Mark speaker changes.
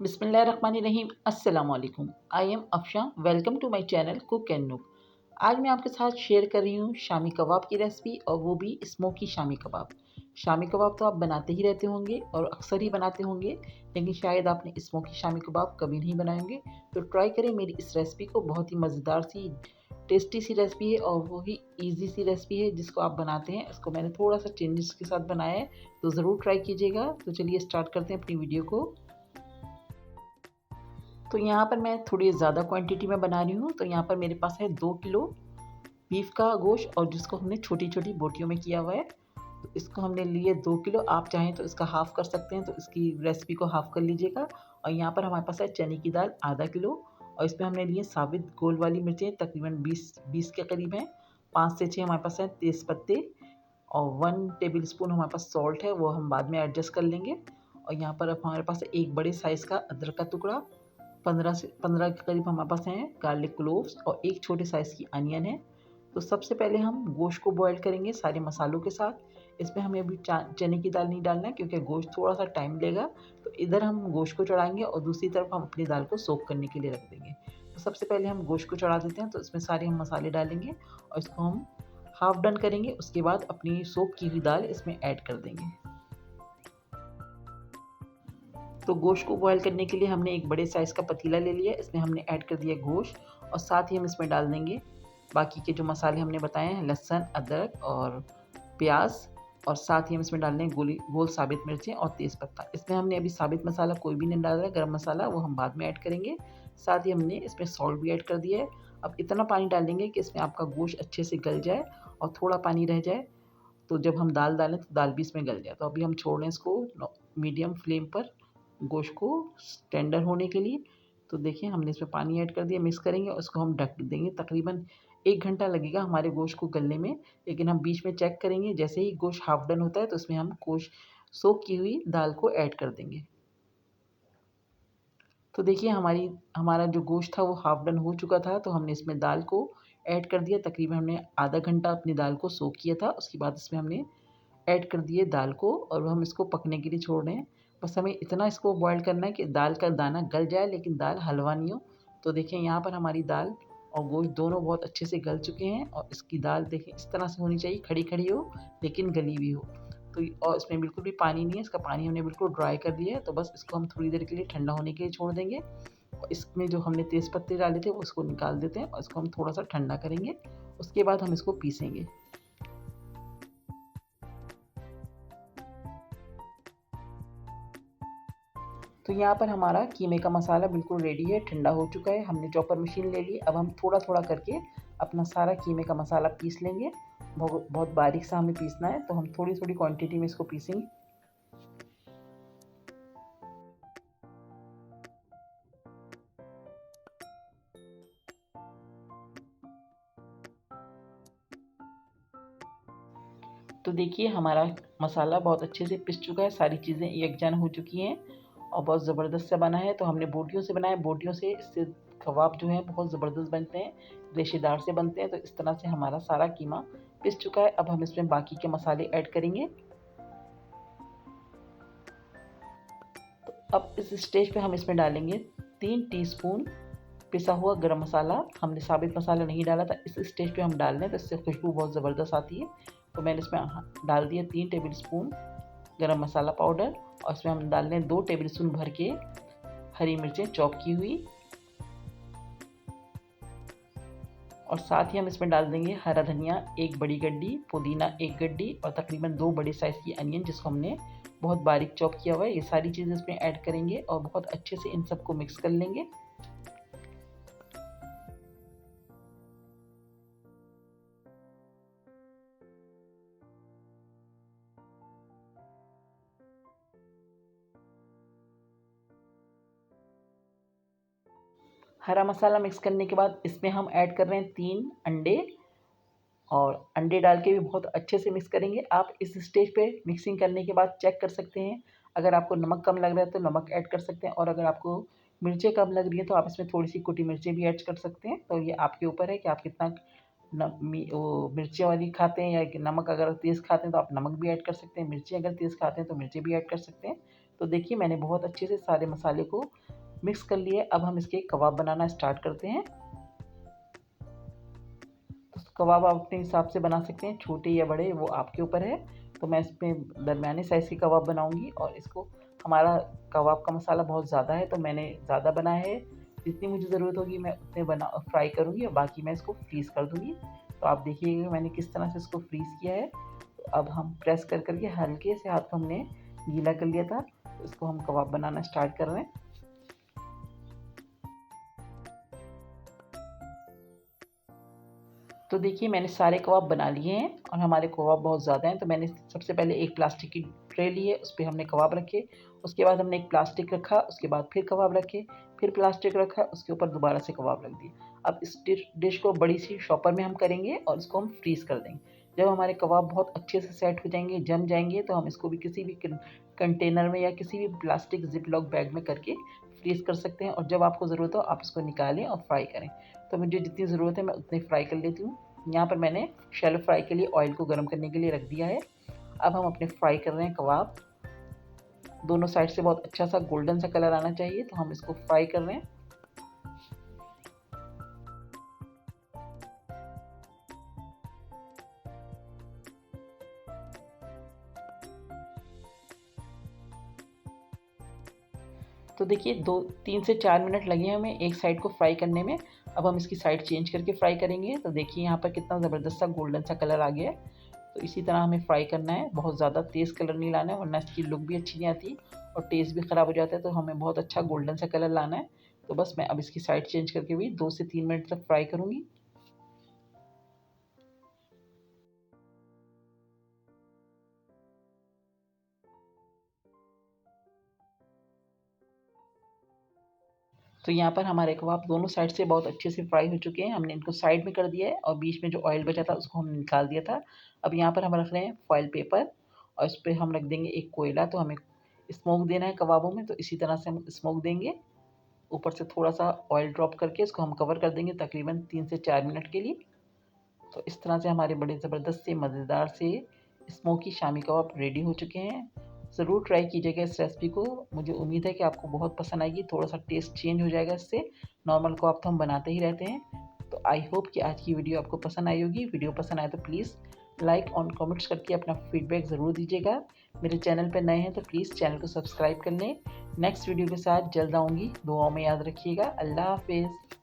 Speaker 1: बिस्मिल्लाहिर्रहमानिर्रहीम। अस्सलाम वालेकुम। I am Afsha. Welcome to my channel cook and nook. आज मैं आपके साथ शेयर कर रही हूँ शामी कबाब की रेसिपी, और वो भी स्मोकी शामी कबाब। शामी कबाब तो आप बनाते ही रहते होंगे और अक्सर ही बनाते होंगे, लेकिन शायद आपने स्मोकी शामी कबाब कभी नहीं बनाए होंगे। तो ट्राई करें मेरी इस रेसिपी को। बहुत ही मज़ेदार सी, टेस्टी सी रेसिपी है, और वो ही ईजी सी रेसिपी है जिसको आप बनाते हैं। इसको मैंने थोड़ा सा चेंजेस के साथ बनाया है, तो ज़रूर ट्राई कीजिएगा। तो चलिए स्टार्ट करते हैं अपनी वीडियो को। तो यहाँ पर मैं थोड़ी ज़्यादा क्वांटिटी में बना रही हूँ। तो यहाँ पर मेरे पास है 2 किलो बीफ का गोश्त, और जिसको हमने छोटी छोटी बोटियों में किया हुआ है। तो इसको हमने लिए 2 किलो। आप चाहें तो इसका हाफ़ कर सकते हैं, तो इसकी रेसिपी को हाफ़ कर लीजिएगा। और यहाँ पर हमारे पास है चने की दाल आधा किलो, और इसमें हमने लिए साबित गोल वाली मिर्चें तकरीबन 20 के करीब हैं। 5 से 6 हमारे पास हैं तेज़ पत्ते, और 1 टेबल स्पून हमारे पास सॉल्ट है, वो हम बाद में एडजस्ट कर लेंगे। और यहाँ पर हमारे पास एक बड़े साइज़ का अदरक का टुकड़ा, 15 के करीब हमारे पास हैं गार्लिक क्लोव्स, और एक छोटे साइज़ की अनियन है। तो सबसे पहले हम गोश्त को बॉईल करेंगे सारे मसालों के साथ। इसमें हमें अभी चने की दाल नहीं डालना है, क्योंकि गोश्त थोड़ा सा टाइम लेगा। तो इधर हम गोश्त को चढ़ाएंगे और दूसरी तरफ हम अपनी दाल को सोक करने के लिए रख देंगे। तो सबसे पहले हम गोश्त को चढ़ा देते हैं। तो इसमें सारे हम मसाले डालेंगे और इसको हम हाफ डन करेंगे। उसके बाद अपनी सोक की हुई दाल इसमें ऐड कर देंगे। तो गोश्त को बॉयल करने के लिए हमने एक बड़े साइज़ का पतीला ले लिया। इसमें हमने ऐड कर दिया गोश्त, और साथ ही हम इसमें डाल देंगे बाकी के जो मसाले हमने बताए हैं, लहसुन, अदरक और प्याज। और साथ ही हम इसमें डाल देंगे गोल साबित मिर्चें और तेज़पत्ता। इसमें हमने अभी साबित मसाला कोई भी नहीं डाला है, गरम मसाला वो हम बाद में ऐड करेंगे। साथ ही हमने इसमें सॉल्ट भी ऐड कर दिया है। अब इतना पानी डालेंगे कि इसमें आपका गोश्त अच्छे से गल जाए, और थोड़ा पानी रह जाए। तो जब हम दाल डालें तो दाल भी इसमें गल जाए। तो अभी हम छोड़ रहे हैं इसको मीडियम फ्लेम पर, गोश्त को टेंडर होने के लिए। तो देखिए हमने इसमें पानी ऐड कर दिया, मिक्स करेंगे और इसको हम ढक देंगे। तकरीबन 1 घंटा लगेगा हमारे गोश्त को गलने में, लेकिन हम बीच में चेक करेंगे। जैसे ही गोश्त हाफ डन होता है तो इसमें हम गोश्त सोक की हुई दाल को ऐड कर देंगे। तो देखिए हमारा जो गोश्त था वो हाफ डन हो चुका था। तो हमने इसमें दाल को ऐड कर दिया। तकरीबन हमने आधा घंटा अपनी दाल को सोक किया था। उसके बाद इसमें हमने ऐड कर दिए दाल को, और हम इसको पकने के लिए छोड़ रहे हैं। बस हमें इतना इसको बॉईल करना है कि दाल का दाना गल जाए, लेकिन दाल हलवा नहीं हो। तो देखिए यहाँ पर हमारी दाल और गोश्त दोनों बहुत अच्छे से गल चुके हैं, और इसकी दाल देखिए इस तरह से होनी चाहिए, खड़ी खड़ी हो लेकिन गली भी हो। तो और इसमें बिल्कुल भी पानी नहीं है, इसका पानी हमने बिल्कुल ड्राई कर दिया है। तो बस इसको हम थोड़ी देर के लिए ठंडा होने के लिए छोड़ देंगे। और इसमें जो हमने तेज़ पत्ते डाले थे वो उसको निकाल देते हैं, और इसको हम थोड़ा सा ठंडा करेंगे। उसके बाद हम इसको पीसेंगे। तो यहाँ पर हमारा कीमे का मसाला बिल्कुल रेडी है, ठंडा हो चुका है। हमने चॉपर मशीन ले ली। अब हम थोड़ा थोड़ा करके अपना सारा कीमे का मसाला पीस लेंगे। बहुत बहुत बारीक सा हमें पीसना है, तो हम थोड़ी थोड़ी क्वांटिटी में इसको पीसेंगे। तो देखिए हमारा मसाला बहुत अच्छे से पिस चुका है, सारी चीज़ें यकजान हो चुकी हैं, और बहुत ज़बरदस्त से बना है। तो हमने बोटियों से बनाया। बोटियों से इससे कबाब जो हैं बहुत ज़बरदस्त बनते हैं, रेशेदार से बनते हैं। तो इस तरह से हमारा सारा कीमा पिस चुका है। अब हम इसमें बाकी के मसाले ऐड करेंगे। तो अब इस स्टेज पे हम इसमें डालेंगे 3 टीस्पून पिसा हुआ गरम मसाला। हमने साबित मसाला नहीं डाला था। इस स्टेज पे हम डाल रहे हैं, तो इससे खुशबू बहुत ज़बरदस्त आती है। तो मैंने इसमें डाल दिया 3 टेबल स्पून गरम मसाला पाउडर, और इसमें हम डाल रहे हैं 2 टेबल स्पून भर के हरी मिर्चें चॉप की हुई, और साथ ही हम इसमें डाल देंगे हरा धनिया 1 बड़ी गड्डी, पुदीना 1 गड्डी, और तकरीबन 2 बड़े साइज़ की अनियन जिसको हमने बहुत बारीक चॉप किया हुआ है। ये सारी चीज़ें इसमें ऐड करेंगे और बहुत अच्छे से इन सबको मिक्स कर लेंगे। हरा मसाला मिक्स करने के बाद इसमें हम ऐड कर रहे हैं 3 अंडे, और अंडे डाल के भी बहुत अच्छे से मिक्स करेंगे। आप इस स्टेज पे मिक्सिंग करने के बाद चेक कर सकते हैं। अगर आपको नमक कम लग रहा है तो नमक ऐड कर सकते हैं, और अगर आपको मिर्चें कम लग रही हैं तो आप इसमें थोड़ी सी कुटी मिर्चें भी ऐड कर सकते हैं। तो ये आपके ऊपर है कि आप कितना वो मिर्चें वाली खाते हैं, या नमक अगर तेज़ खाते हैं तो आप नमक भी ऐड कर सकते हैं। मिर्ची अगर तेज़ खाते हैं तो मिर्ची भी ऐड कर सकते हैं। तो देखिए मैंने बहुत अच्छे से सारे मसाले को मिक्स कर लिए। अब हम इसके कबाब बनाना स्टार्ट करते हैं। तो कबाब आप अपने हिसाब से बना सकते हैं, छोटे या बड़े वो आपके ऊपर है। तो मैं इसमें दरमियाने साइज़ के कबाब बनाऊंगी और इसको हमारा कबाब का मसाला बहुत ज़्यादा है तो मैंने ज़्यादा बनाया है। जितनी मुझे ज़रूरत होगी मैं उतने फ्राई करूँगी और बाकी मैं इसको फ्रीज़ कर दूँगी। तो आप देखिएगा मैंने किस तरह से इसको फ्रीज़ किया है। तो अब हम प्रेस कर करके हल्के से हाथ को हमने गीला कर लिया था। तो इसको हम कबाब बनाना स्टार्ट कर रहे हैं। तो देखिए मैंने सारे कबाब बना लिए हैं और हमारे कबाब बहुत ज़्यादा हैं। तो मैंने सबसे पहले एक प्लास्टिक की ट्रे ली है, उस पे हमने कबाब रखे। उसके बाद हमने एक प्लास्टिक रखा, उसके बाद फिर कबाब रखे, फिर प्लास्टिक रखा, उसके ऊपर दोबारा से कबाब रख दिए। अब इस डिश को बड़ी सी शॉपर में हम करेंगे और इसको हम फ्रीज़ कर देंगे। जब हमारे कबाब बहुत अच्छे से सेट हो जाएंगे, जम जाएंगे, तो हम इसको भी किसी भी कंटेनर में या किसी भी प्लास्टिक जिपलॉक बैग में करके फ्रीज़ कर सकते हैं। और जब आपको ज़रूरत हो आप इसको निकालें और फ्राई करें। तो मुझे जितनी ज़रूरत है मैं उतनी फ्राई कर लेती हूँ। यहाँ पर मैंने शैलो फ्राई के लिए ऑयल को गर्म करने के लिए रख दिया है। अब हम अपने फ्राई कर रहे हैं कबाब। दोनों साइड से बहुत अच्छा सा गोल्डन सा कलर आना चाहिए, तो हम इसको फ्राई कर रहे हैं। तो देखिए 3 से 4 मिनट लगे हैं हमें एक साइड को फ्राई करने में। अब हम इसकी साइड चेंज करके फ्राई करेंगे। तो देखिए यहाँ पर कितना ज़बरदस्त सा गोल्डन सा कलर आ गया है। तो इसी तरह हमें फ्राई करना है, बहुत ज़्यादा तेज़ कलर नहीं लाना है वरना इसकी लुक भी अच्छी नहीं आती और टेस्ट भी ख़राब हो जाता है। तो हमें बहुत अच्छा गोल्डन सा कलर लाना है। तो बस मैं अब इसकी साइड चेंज करके भी 2 से 3 मिनट तक फ्राई करूँगी। तो यहाँ पर हमारे कबाब दोनों साइड से बहुत अच्छे से फ्राई हो चुके हैं। हमने इनको साइड में कर दिया है और बीच में जो ऑयल बचा था उसको हमने निकाल दिया था। अब यहाँ पर हम रख रहे हैं फॉइल पेपर और इस पे हम रख देंगे एक कोयला। तो हमें स्मोक देना है कबाबों में, तो इसी तरह से हम स्मोक देंगे। ऊपर से थोड़ा-सा ऑयल ड्रॉप करके इसको हम कवर कर देंगे तकरीबन 3 से 4 मिनट के लिए। तो इस तरह से हमारे बड़े ज़बरदस्त से मज़ेदार से स्मोकी शामी कबाब रेडी हो चुके हैं। ज़रूर ट्राई कीजिएगा इस रेसिपी को। मुझे उम्मीद है कि आपको बहुत पसंद आएगी। थोड़ा-सा टेस्ट चेंज हो जाएगा इससे। नॉर्मल कबाब तो हम बनाते ही रहते हैं। तो आई होप कि आज की वीडियो आपको पसंद आई होगी। वीडियो पसंद आए तो प्लीज़ लाइक और कमेंट्स करके अपना फीडबैक ज़रूर दीजिएगा। मेरे चैनल पर नए हैं तो प्लीज़ चैनल को सब्सक्राइब कर लें। नेक्स्ट वीडियो के साथ जल्द आऊँगी। दुआओं में याद रखिएगा। अल्लाह हाफ़िज़।